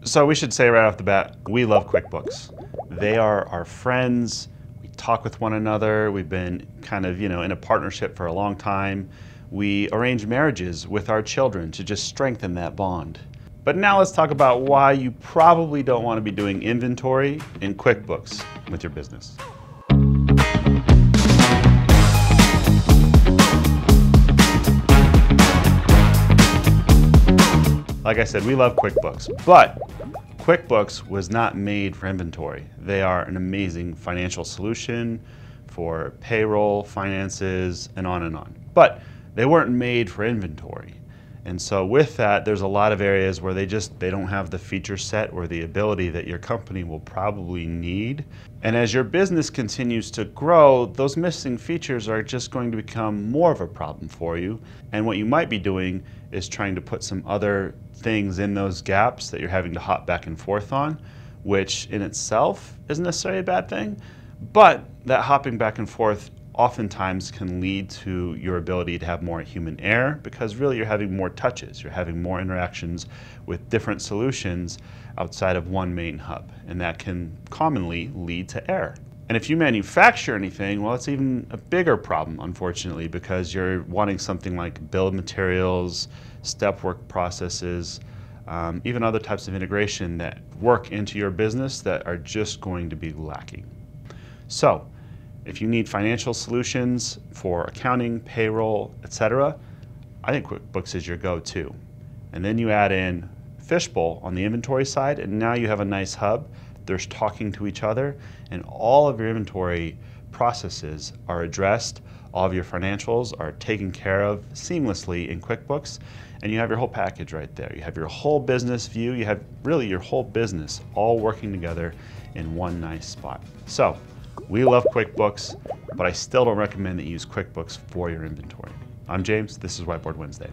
So we should say right off the bat, we love QuickBooks. They are our friends. We talk with one another. We've been kind of, in a partnership for a long time. We arrange marriages with our children to just strengthen that bond. But now let's talk about why you probably don't want to be doing inventory in QuickBooks with your business. Like I said, we love QuickBooks, but QuickBooks was not made for inventory. They are an amazing financial solution for payroll, finances, and on. But they weren't made for inventory. And so with that, there's a lot of areas where they don't have the feature set or the ability that your company will probably need. And as your business continues to grow, those missing features are just going to become more of a problem for you. And what you might be doing is trying to put some other things in those gaps that you're having to hop back and forth on, which in itself isn't necessarily a bad thing, but that hopping back and forth oftentimes can lead to your ability to have more human error, because really you're having more touches, you're having more interactions with different solutions outside of one main hub, and that can commonly lead to error. And if you manufacture anything, well, it's even a bigger problem, unfortunately, because you're wanting something like bill of materials, step work processes, even other types of integration that work into your business that are just going to be lacking. So, if you need financial solutions for accounting, payroll, etc., I think QuickBooks is your go-to. And then you add in Fishbowl on the inventory side, and now you have a nice hub. There's talking to each other, and all of your inventory processes are addressed. All of your financials are taken care of seamlessly in QuickBooks, and you have your whole package right there. You have your whole business view. You have really your whole business all working together in one nice spot. So, we love QuickBooks, but I still don't recommend that you use QuickBooks for your inventory. I'm James. This is Whiteboard Wednesday.